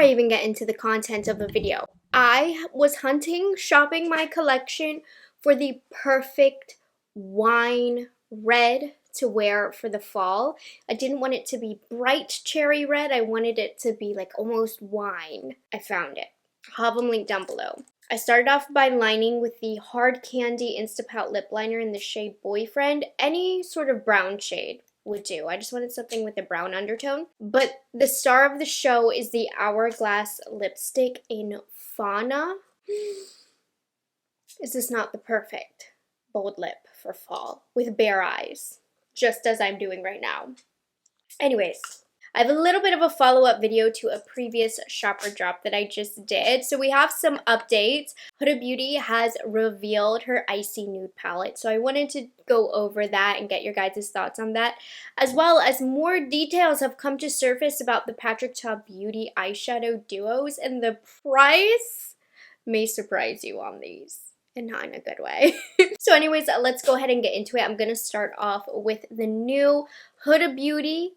I even get into the content of the video, I was shopping my collection for the perfect wine red to wear for the fall. I didn't want it to be bright cherry red. I wanted it to be like almost wine. I found it. I'll have them linked down below. I started off by lining with the Hard Candy Instapout lip liner in the shade Boyfriend. Any sort of brown shade would do. I just wanted something with a brown undertone. But the star of the show is the Hourglass lipstick in Fauna. Is this not the perfect bold lip for fall with bare eyes? Just as I'm doing right now. Anyways, I have a little bit of a follow-up video to a previous shopper drop that I just did. So we have some updates. Huda Beauty has revealed her Icy Nude palette. So I wanted to go over that and get your guys' thoughts on that. As well as more details have come to surface about the Patrick Ta Beauty eyeshadow duos. And the price may surprise you on these. And not in a good way. So anyways, let's go ahead and get into it. I'm going to start off with the new Huda Beauty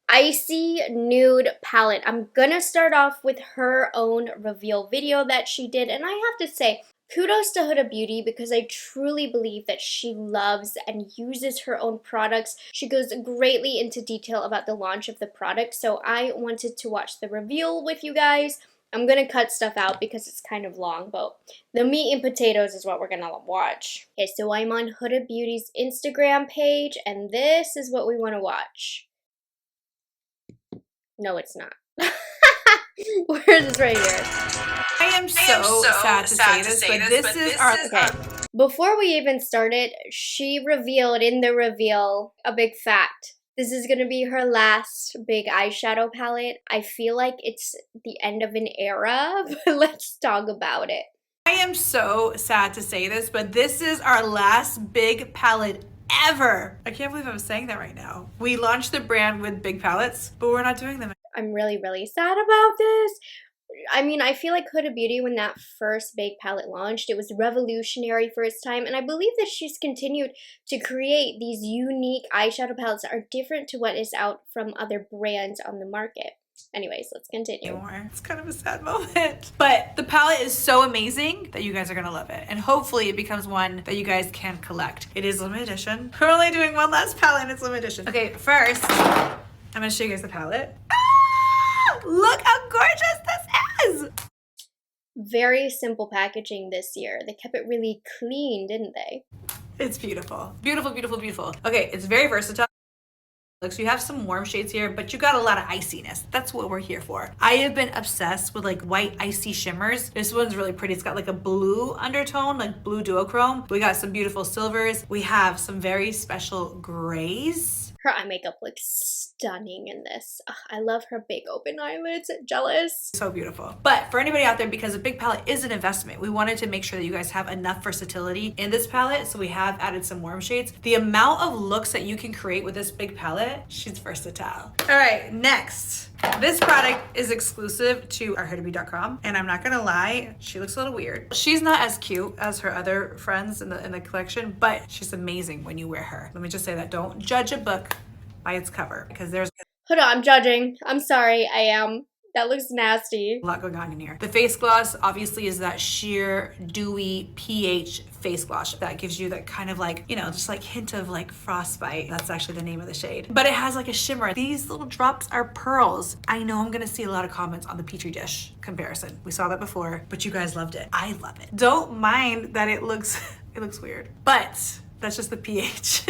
Icy Nude palette. I'm gonna start off with her own reveal video that she did, and I have to say kudos to Huda Beauty because I truly believe that she loves and uses her own products. She goes greatly into detail about the launch of the product, so I wanted to watch the reveal with you guys. I'm gonna cut stuff out because it's kind of long, but the meat and potatoes is what we're gonna watch. Okay, so I'm on Huda Beauty's Instagram page, and this is what we want to watch. No, it's not. Where is this right here? I am so sad to say this, but this is our... Okay. Before we even started, she revealed in the reveal a big fact. This is going to be her last big eyeshadow palette. I feel like it's the end of an era, but let's talk about it. I am so sad to say this, but this is our last big palette ever. I can't believe I'm saying that right now. We launched the brand with big palettes, but we're not doing them. I'm really, really sad about this. I mean, I feel like Huda Beauty, when that first big palette launched, it was revolutionary for its time, and I believe that she's continued to create these unique eyeshadow palettes that are different to what is out from other brands on the market. Anyways, let's continue. It's kind of a sad moment. But the palette is so amazing that you guys are going to love it. And hopefully it becomes one that you guys can collect. It is limited edition. We're only doing one last palette and it's limited edition. Okay, first, I'm going to show you guys the palette. Ah! Look how gorgeous this is! Very simple packaging this year. They kept it really clean, didn't they? It's beautiful. Beautiful, beautiful, beautiful. Okay, it's very versatile. So you have some warm shades here, but you got a lot of iciness. That's what we're here for. I have been obsessed with like white icy shimmers. This one's really pretty. It's got like a blue undertone, like blue duochrome. We got some beautiful silvers. We have some very special grays. Her eye makeup looks stunning in this. Ugh, I love her big open eyelids. Jealous. So beautiful. But for anybody out there, because a big palette is an investment, we wanted to make sure that you guys have enough versatility in this palette. So we have added some warm shades. The amount of looks that you can create with this big palette, she's versatile. All right, next. This product is exclusive to our hudabeauty.com, and I'm not gonna lie, she looks a little weird. She's not as cute as her other friends in the collection, but she's amazing when you wear her. Let me just say that. Don't judge a book by its cover, because there's... Hold on, I'm judging. I'm sorry, I am. That looks nasty. A lot going on in here. The face gloss obviously is that sheer dewy pH face gloss that gives you that kind of like, you know, just like hint of like frostbite. That's actually the name of the shade. But it has like a shimmer. These little drops are pearls. I know I'm gonna see a lot of comments on the Petri dish comparison. We saw that before, but you guys loved it. I love it. Don't mind that it looks weird, but that's just the pH.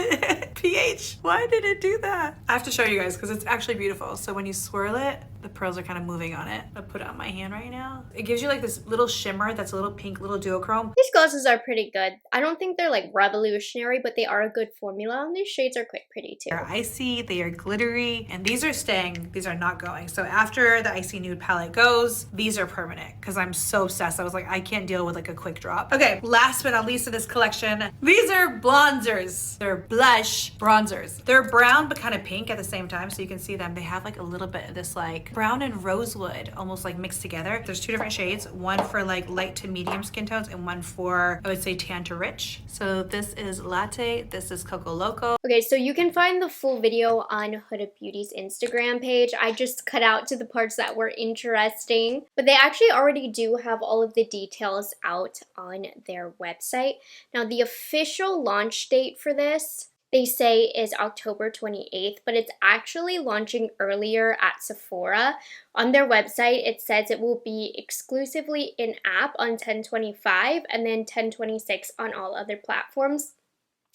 pH, why did it do that? I have to show you guys because it's actually beautiful. So when you swirl it, the pearls are kind of moving on it. I'll put it on my hand right now. It gives you like this little shimmer that's a little pink, little duochrome. These glosses are pretty good. I don't think they're like revolutionary, but they are a good formula, and these shades are quite pretty too. They're icy, they are glittery, and these are staying, these are not going. So after the Icy Nude palette goes, these are permanent because I'm so obsessed. I was like, I can't deal with like a quick drop. Okay, last but not least in this collection, these are bronzers. They're blush bronzers. They're brown but kind of pink at the same time, so you can see them. They have like a little bit of this like brown and rosewood almost like mixed together. There's two different shades, one for like light to medium skin tones and one for, I would say, tan to rich. So this is Latte, this is Coco Loco. Okay, so you can find the full video on Huda Beauty's Instagram page. I just cut out to the parts that were interesting, but they actually already do have all of the details out on their website. Now, the official launch date for this, they say, is October 28th, but it's actually launching earlier at Sephora. On their website, it says it will be exclusively in-app on 10/25 and then 10/26 on all other platforms.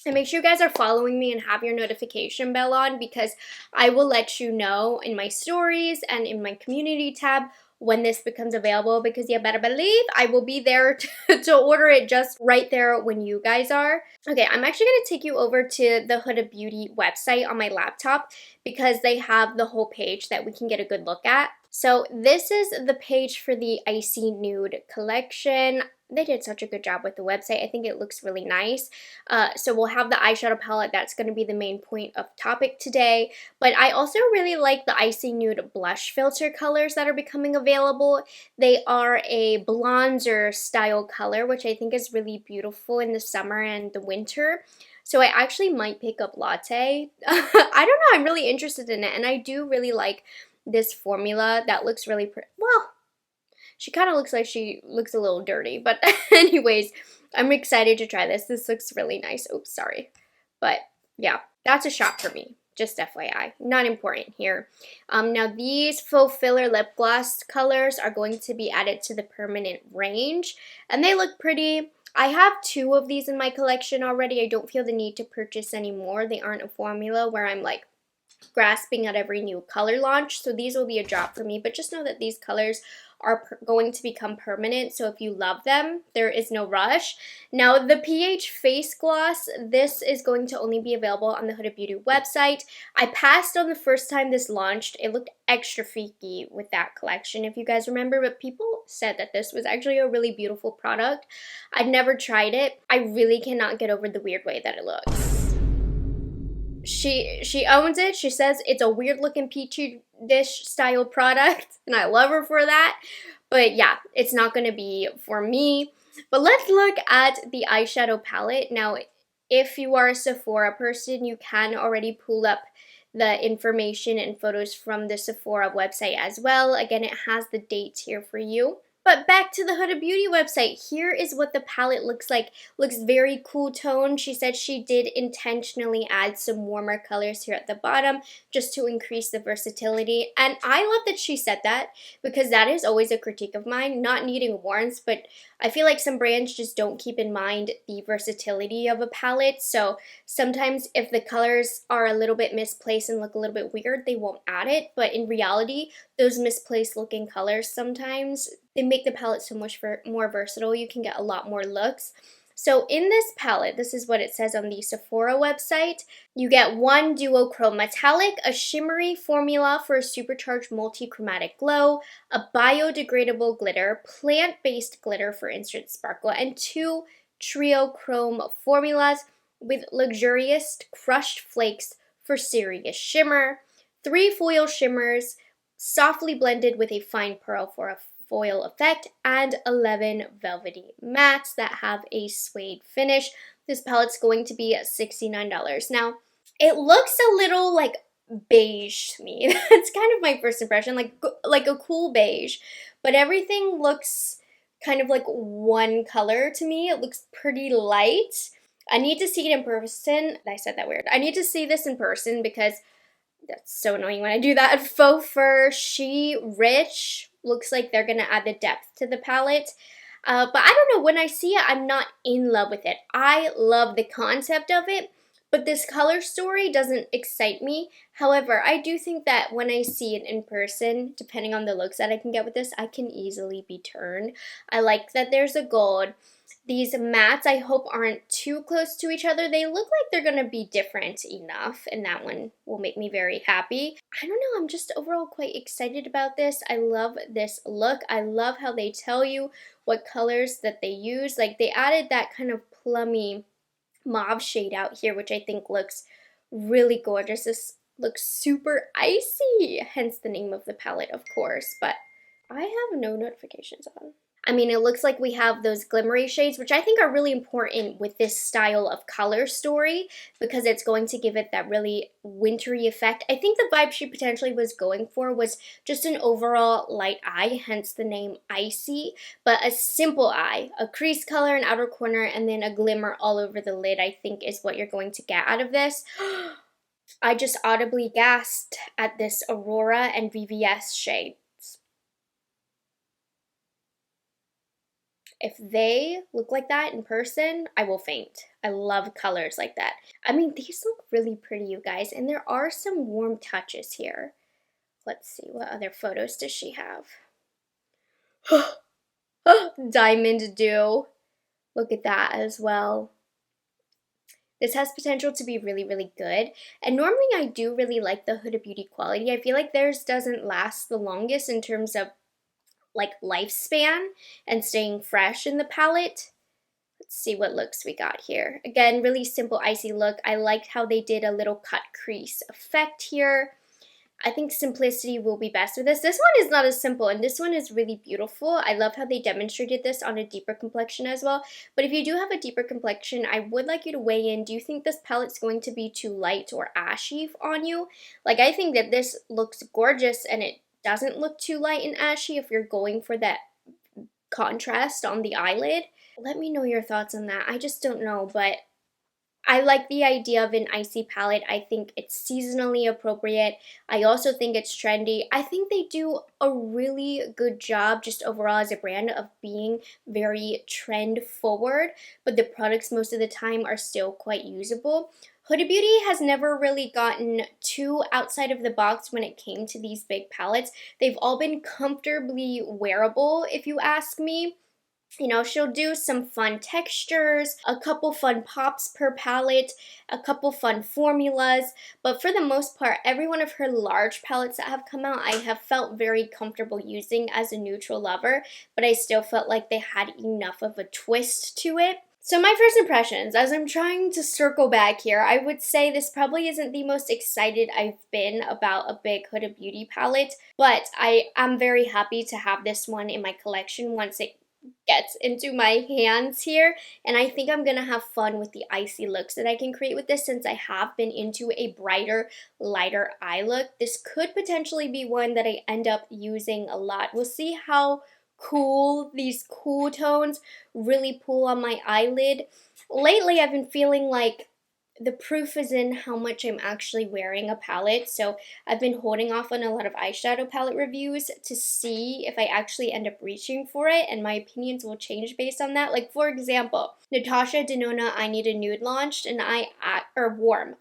And make sure you guys are following me and have your notification bell on, because I will let you know in my stories and in my community tab when this becomes available, because you better believe I will be there to order it just right there when you guys are. Okay, I'm actually going to take you over to the Huda Beauty website on my laptop because they have the whole page that we can get a good look at. So this is the page for the Icy Nude collection. They did such a good job with the website. I think it looks really nice. So we'll have the eyeshadow palette. That's going to be the main point of topic today. But I also really like the Icy Nude blush filter colors that are becoming available. They are a bronzer style color, which I think is really beautiful in the summer and the winter. So I actually might pick up Latte. I don't know. I'm really interested in it. And I do really like this formula that looks really pretty. Well, she kind of looks like she looks a little dirty, but anyways, I'm excited to try this. This looks really nice. Oops, sorry. But yeah, that's a shop for me. Just FYI, not important here. Now these faux filler lip gloss colors are going to be added to the permanent range, and they look pretty. I have 2 of these in my collection already. I don't feel the need to purchase any more. They aren't a formula where I'm like grasping at every new color launch, so these will be a drop for me. But just know that these colors are going to become permanent, so if you love them, there is no rush. Now, the PH Face Gloss, this is going to only be available on the Huda Beauty website. I passed on the first time this launched. It looked extra freaky with that collection, if you guys remember, but people said that this was actually a really beautiful product. I'd never tried it. I really cannot get over the weird way that it looks. She owns it. She says it's a weird looking petri dish style product, and I love her for that. But yeah, it's not going to be for me. But let's look at the eyeshadow palette. Now, if you are a Sephora person, you can already pull up the information and photos from the Sephora website as well. Again, it has the dates here for you. But back to the Huda Beauty website, here is what the palette looks like. Looks very cool tone. She said she did intentionally add some warmer colors here at the bottom just to increase the versatility. And I love that she said that, because that is always a critique of mine, not needing warmth, but I feel like some brands just don't keep in mind the versatility of a palette. So sometimes if the colors are a little bit misplaced and look a little bit weird, they won't add it. But in reality, those misplaced looking colors sometimes, they make the palette so much more versatile. You can get a lot more looks. So in this palette, this is what it says on the Sephora website. You get 1 duochrome metallic, a shimmery formula for a supercharged multi-chromatic glow, a biodegradable glitter, plant-based glitter for instant sparkle, and 2 trio chrome formulas with luxurious crushed flakes for serious shimmer, 3 foil shimmers, softly blended with a fine pearl for a foil effect, and 11 velvety mattes that have a suede finish. This palette's going to be $69. Now, it looks a little like beige to me. That's kind of my first impression, like a cool beige, but everything looks kind of like one color to me. It looks pretty light. I need to see it in person. I said that weird. I need to see this in person because that's so annoying when I do that. Faux Fur She Rich looks like they're going to add the depth to the palette. But I don't know, when I see it, I'm not in love with it. I love the concept of it, but this color story doesn't excite me. However, I do think that when I see it in person, depending on the looks that I can get with this, I can easily be turned. I like that there's a gold. These mattes, I hope, aren't too close to each other. They look like they're going to be different enough, and that one will make me very happy. I don't know, I'm just overall quite excited about this. I love this look. I love how they tell you what colors that they use. Like, they added that kind of plummy mauve shade out here, which I think looks really gorgeous. This looks super icy, hence the name of the palette, of course, but I have no notifications on. I mean, it looks like we have those glimmery shades, which I think are really important with this style of color story because it's going to give it that really wintry effect. I think the vibe she potentially was going for was just an overall light eye, hence the name Icy, but a simple eye, a crease color, an outer corner, and then a glimmer all over the lid, I think is what you're going to get out of this. I just audibly gasped at this Aurora and VVS shade. If they look like that in person, I will faint. I love colors like that. I mean, these look really pretty, you guys, and there are some warm touches here. Let's see, what other photos does she have? Diamond Dew. Look at that as well. This has potential to be really, really good. And normally I do really like the Huda Beauty quality. I feel like theirs doesn't last the longest in terms of like lifespan and staying fresh in the palette. Let's see what looks we got here. Again, really simple icy look. I liked how they did a little cut crease effect here. I think simplicity will be best with this. This one is not as simple, and this one is really beautiful. I love how they demonstrated this on a deeper complexion as well. But if you do have a deeper complexion, I would like you to weigh in. Do you think this palette's going to be too light or ashy on you? Like, I think that this looks gorgeous, and it doesn't look too light and ashy if you're going for that contrast on the eyelid. Let me know your thoughts on that. I just don't know, but I like the idea of an icy palette. I think it's seasonally appropriate. I also think it's trendy. I think they do a really good job just overall as a brand of being very trend forward, but the products most of the time are still quite usable. Huda Beauty has never really gotten too outside of the box when it came to these big palettes. They've all been comfortably wearable, if you ask me. You know, she'll do some fun textures, a couple fun pops per palette, a couple fun formulas, but for the most part, every one of her large palettes that have come out, I have felt very comfortable using as a neutral lover, but I still felt like they had enough of a twist to it. So my first impressions, as I'm trying to circle back here, I would say this probably isn't the most excited I've been about a big Huda Beauty palette, but I am very happy to have this one in my collection once it gets into my hands here, and I think I'm gonna have fun with the icy looks that I can create with this since I have been into a brighter, lighter eye look. This could potentially be one that I end up using a lot. We'll see how cool these cool tones really pull on my eyelid. Lately, I've been feeling like the proof is in how much I'm actually wearing a palette, so I've been holding off on a lot of eyeshadow palette reviews to see if I actually end up reaching for it, and my opinions will change based on that. Like, for example, Natasha Denona I Need a Nude launched, and I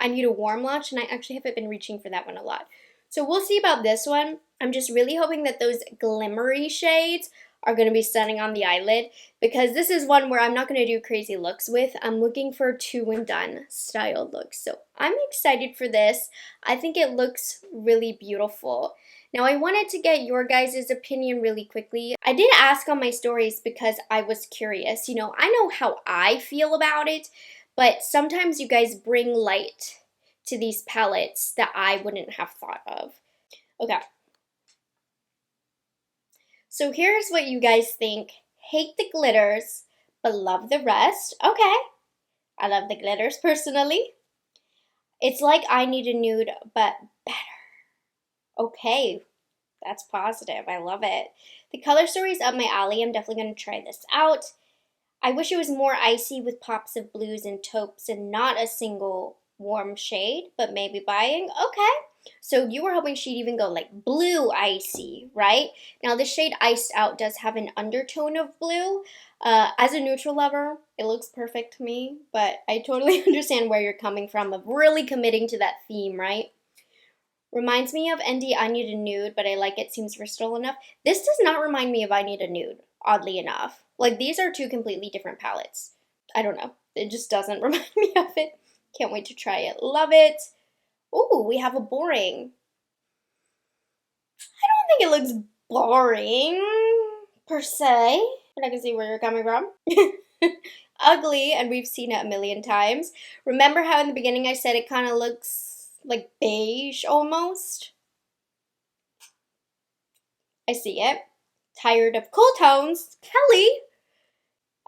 Need a Warm launched, and I actually haven't been reaching for that one a lot. So we'll see about this one. I'm just really hoping that those glimmery shades are going to be stunning on the eyelid, because this is one where I'm not going to do crazy looks with. I'm looking for two and done style looks. So I'm excited for this. I think it looks really beautiful. Now I wanted to get your guys' opinion really quickly. I did ask on my stories because I was curious. You know, I know how I feel about it, but sometimes you guys bring light to these palettes that I wouldn't have thought of. Okay. So here's what you guys think. Hate the glitters, but love the rest. Okay. I love the glitters personally. It's like I Need a Nude, but better. Okay. That's positive. I love it. The color story is up my alley. I'm definitely going to try this out. I wish it was more icy with pops of blues and taupes and not a single warm shade, but maybe buying. Okay. So you were hoping she'd even go like blue icy, right? Now the shade Iced Out does have an undertone of blue. As a neutral lover, it looks perfect to me, but I totally understand where you're coming from of really committing to that theme, right? Reminds me of ND I Need a Nude, but I like it, seems versatile enough. This does not remind me of I Need a Nude, oddly enough. Like, these are two completely different palettes. I don't know. It just doesn't remind me of it. Can't wait to try it. Love it. Ooh, we have a boring. I don't think it looks boring, per se, but I can see where you're coming from. Ugly, and we've seen it a million times. Remember how in the beginning I said it kind of looks like beige almost. I see it. Tired of cool tones. Kelly!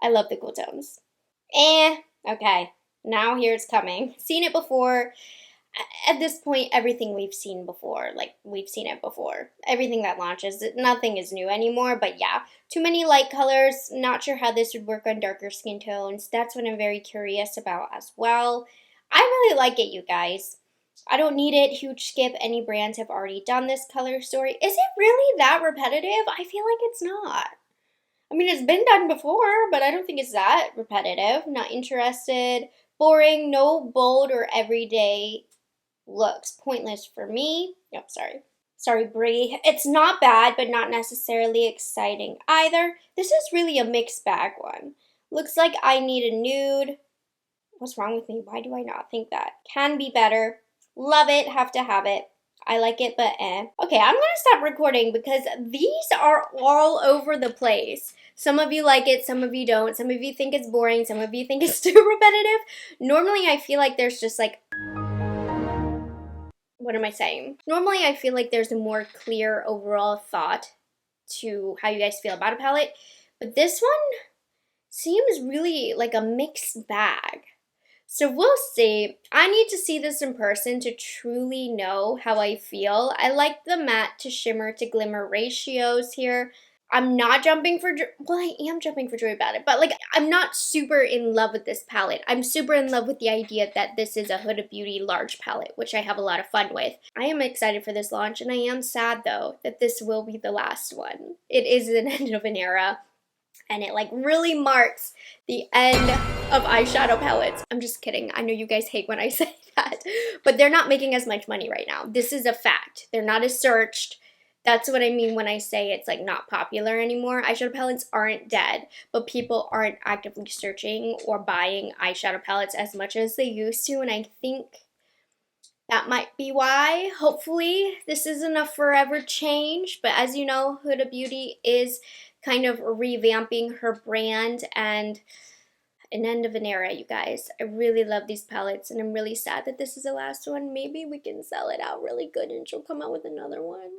I love the cool tones. Okay. Now here's coming. Seen it before. At this point, everything we've seen before. Like, we've seen it before. Everything that launches, nothing is new anymore. But yeah, too many light colors. Not sure how this would work on darker skin tones. That's what I'm very curious about as well. I really like it, you guys. I don't need it. Huge skip. Any brands have already done this color story. Is it really that repetitive? I feel like it's not. I mean, it's been done before, but I don't think it's that repetitive. Not interested. Boring. No bold or everyday looks. Pointless for me. Yep, sorry. Sorry, Brie. It's not bad, but not necessarily exciting either. This is really a mixed bag one. Looks like I need a nude. What's wrong with me? Why do I not think that? Can be better. Love it. Have to have it. I like it, but eh. Okay, I'm gonna stop recording because these are all over the place. Some of you like it, some of you don't. Some of you think it's boring, some of you think it's too repetitive. Normally, I feel like there's just like... What am I saying? Normally, I feel like there's a more clear overall thought to how you guys feel about a palette. But this one seems really like a mixed bag. So we'll see. I need to see this in person to truly know how I feel. I like the matte to shimmer to glimmer ratios here. I'm not jumping for joy. Well, I am jumping for joy about it, but like I'm not super in love with this palette. I'm super in love with the idea that this is a Huda Beauty large palette, which I have a lot of fun with. I am excited for this launch, and I am sad though that this will be the last one. It is an end of an era. And it like really marks the end of eyeshadow palettes. I'm just kidding. I know you guys hate when I say that, but they're not making as much money right now. This is a fact. They're not as searched. That's what I mean when I say it's like not popular anymore. Eyeshadow palettes aren't dead, but people aren't actively searching or buying eyeshadow palettes as much as they used to, and I think that might be why. Hopefully this isn't a forever change, but as you know, Huda Beauty is kind of revamping her brand and an end of an era, you guys. I really love these palettes, and I'm really sad that this is the last one. Maybe we can sell it out really good and she'll come out with another one.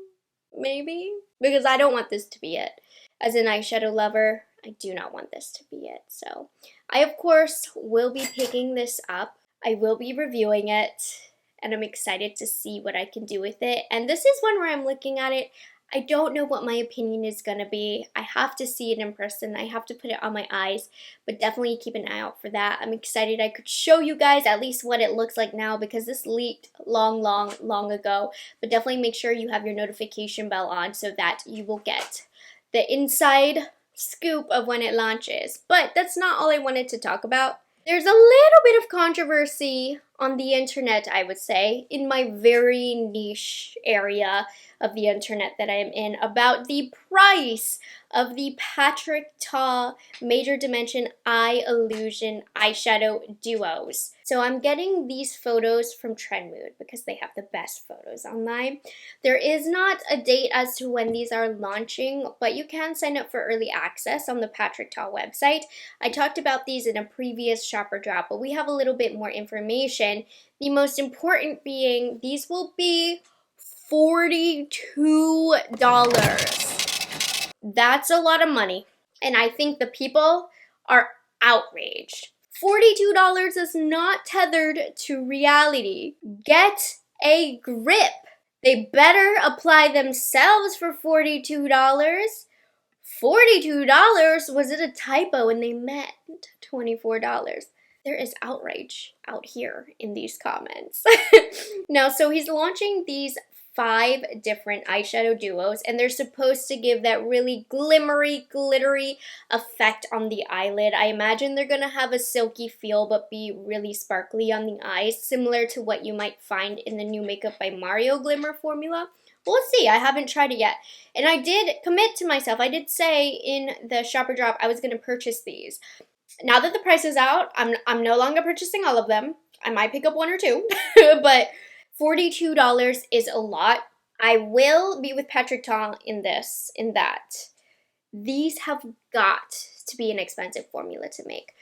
Maybe. Because I don't want this to be it. As an eyeshadow lover, I do not want this to be it. So I, of course, will be picking this up. I will be reviewing it, and I'm excited to see what I can do with it. And this is one where I'm looking at it. I don't know what my opinion is going to be. I have to see it in person. I have to put it on my eyes, but definitely keep an eye out for that. I'm excited I could show you guys at least what it looks like now because this leaked long ago. But definitely make sure you have your notification bell on so that you will get the inside scoop of when it launches. But that's not all I wanted to talk about. There's a little bit of controversy on the internet, I would say, in my very niche area of the internet that I'm in, about the price of the Patrick Ta Major Dimension Eye Illusion eyeshadow duos. So I'm getting these photos from Trendmood because they have the best photos online. There is not a date as to when these are launching, but you can sign up for early access on the Patrick Ta website. I talked about these in a previous shopper drop, but we have a little bit more information. The most important being these will be $42. That's a lot of money, and I think the people are outraged. $42 is not tethered to reality. Get a grip. They better apply themselves for $42. $42? Was it a typo and they meant $24? There is outrage out here in these comments. Now, so he's launching these 5 different eyeshadow duos, and they're supposed to give that really glimmery, glittery effect on the eyelid. I imagine they're gonna have a silky feel but be really sparkly on the eyes, similar to what you might find in the new Makeup by Mario glimmer formula. We'll see. I haven't tried it yet. And I did commit to myself. I did say in the shopper drop I was gonna purchase these. Now that the price is out, I'm no longer purchasing all of them. I might pick up 1 or 2, but $42 is a lot. I will be with Patrick Ta in that. These have got to be an expensive formula to make.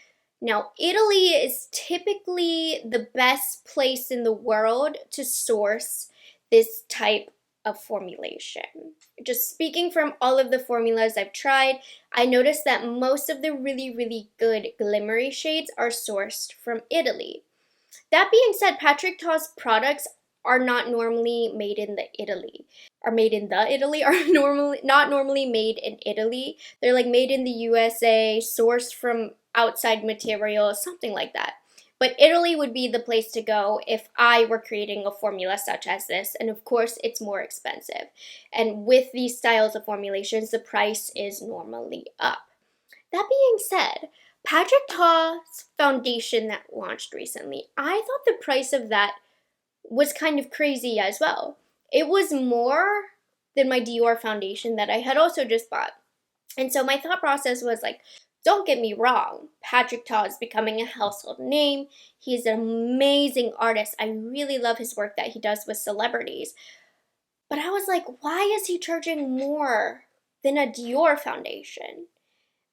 Now, Italy is typically the best place in the world to source this type of formulation. Just speaking from all of the formulas I've tried, I noticed that most of the really, really good glimmery shades are sourced from Italy. That being said, Patrick Ta's products are not normally made in the Italy. Are made in the Italy, are normally not normally made in Italy. They're like made in the USA, sourced from outside materials, something like that. But Italy would be the place to go if I were creating a formula such as this. And of course, it's more expensive. And with these styles of formulations, the price is normally up. That being said, Patrick Ta's foundation that launched recently, I thought the price of that was kind of crazy as well. It was more than my Dior foundation that I had also just bought. And so my thought process was like, don't get me wrong, Patrick Ta is becoming a household name. He's an amazing artist. I really love his work that he does with celebrities. But I was like, why is he charging more than a Dior foundation?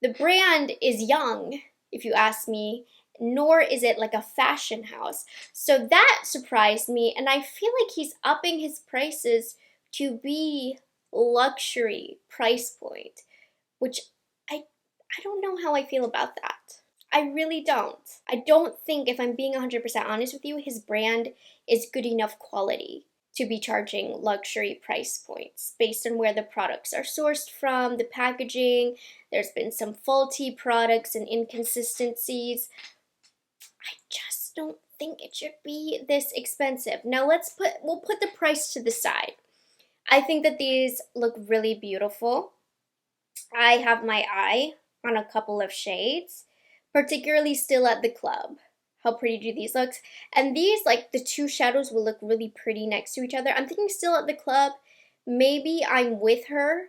The brand is young, if you ask me, nor is it like a fashion house. So that surprised me, and I feel like he's upping his prices to be luxury price point, which I don't know how I feel about that. I really don't. I don't think, if I'm being 100% honest with you, his brand is good enough quality to be charging luxury price points based on where the products are sourced from, the packaging. There's been some faulty products and inconsistencies. I just don't think it should be this expensive. Now we'll put the price to the side. I think that these look really beautiful. I have my eye on a couple of shades, particularly Still at the Club. How pretty do these look? And these, like the two shadows, will look really pretty next to each other. I'm thinking Still at the Club, maybe I'm with her,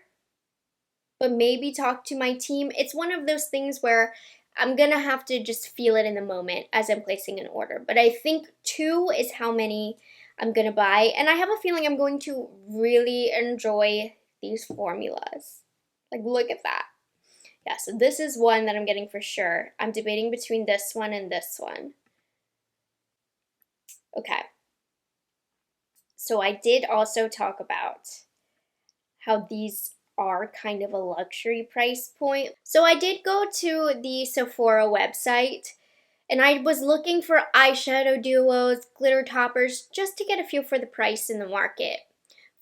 but maybe talk to my team. It's one of those things where I'm gonna have to just feel it in the moment as I'm placing an order. But I think 2 is how many I'm gonna buy. And I have a feeling I'm going to really enjoy these formulas. Like, look at that. Yeah, so this is one that I'm getting for sure. I'm debating between this one and this one. Okay. So I did also talk about how these are kind of a luxury price point. So I did go to the Sephora website and I was looking for eyeshadow duos, glitter toppers, just to get a feel for the price in the market.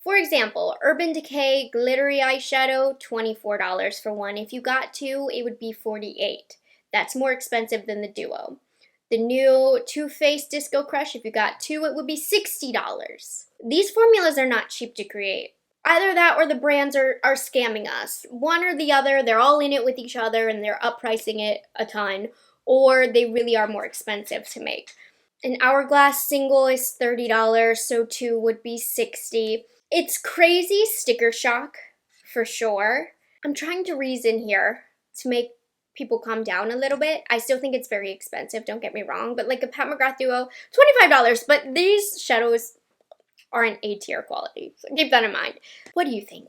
For example, Urban Decay glittery eyeshadow, $24 for one. If you got 2, it would be $48. That's more expensive than the duo. The new Too Faced Disco Crush, if you got 2, it would be $60. These formulas are not cheap to create. Either that or the brands are scamming us. One or the other, they're all in it with each other and they're uppricing it a ton, or they really are more expensive to make. An Hourglass single is $30, so 2 would be $60. It's crazy sticker shock, for sure. I'm trying to reason here to make people calm down a little bit. I still think it's very expensive, don't get me wrong, but like a Pat McGrath duo, $25, but these shadows are an A-tier quality, so keep that in mind. What do you think?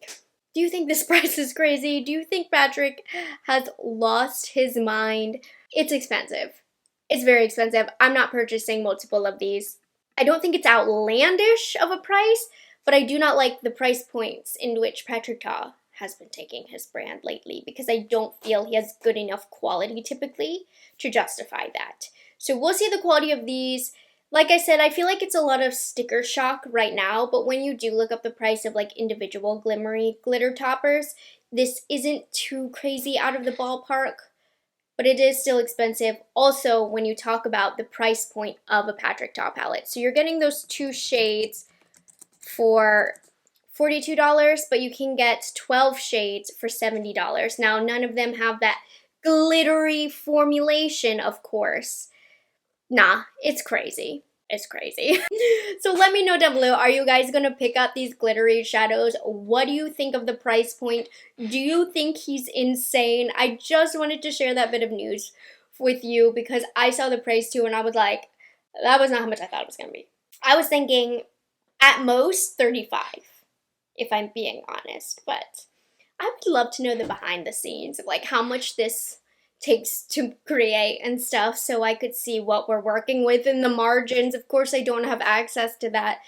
Do you think this price is crazy? Do you think Patrick has lost his mind? It's expensive. It's very expensive. I'm not purchasing multiple of these. I don't think it's outlandish of a price, but I do not like the price points in which Patrick Ta has been taking his brand lately because I don't feel he has good enough quality typically to justify that. So we'll see the quality of these. Like I said, I feel like it's a lot of sticker shock right now, but when you do look up the price of like individual glimmery glitter toppers, this isn't too crazy out of the ballpark, but it is still expensive. Also, when you talk about the price point of a Patrick Ta palette. So you're getting those 2 shades for $42, but you can get 12 shades for $70. Now, none of them have that glittery formulation, of course. Nah, it's crazy. It's crazy. So let me know down below, are you guys gonna pick up these glittery shadows? What do you think of the price point? Do you think he's insane? I just wanted to share that bit of news with you because I saw the price too and I was like, that was not how much I thought it was gonna be. I was thinking at most $35, if I'm being honest, but I would love to know the behind the scenes of like how much this takes to create and stuff, so I could see what we're working with in the margins. Of course, I don't have access to that,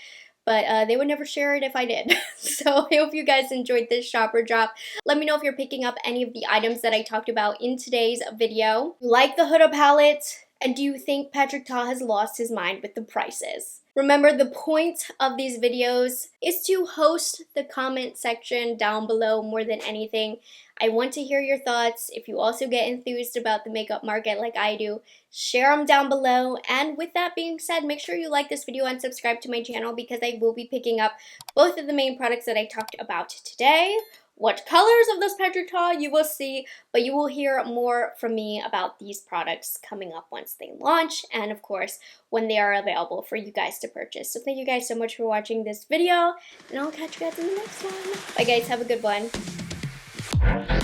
but they would never share it if I did. So I hope you guys enjoyed this shopper drop. Let me know if you're picking up any of the items that I talked about in today's video. Like the Huda palette, and do you think Patrick Ta has lost his mind with the prices? Remember, the point of these videos is to host the comment section down below more than anything. I want to hear your thoughts. If you also get enthused about the makeup market like I do, share them down below. And with that being said, make sure you like this video and subscribe to my channel because I will be picking up both of the main products that I talked about today. What colors of those Patrick Ta you will see, but you will hear more from me about these products coming up once they launch, and of course when they are available for you guys to purchase. So thank you guys so much for watching this video, and I'll catch you guys in the next one. Bye guys, have a good one.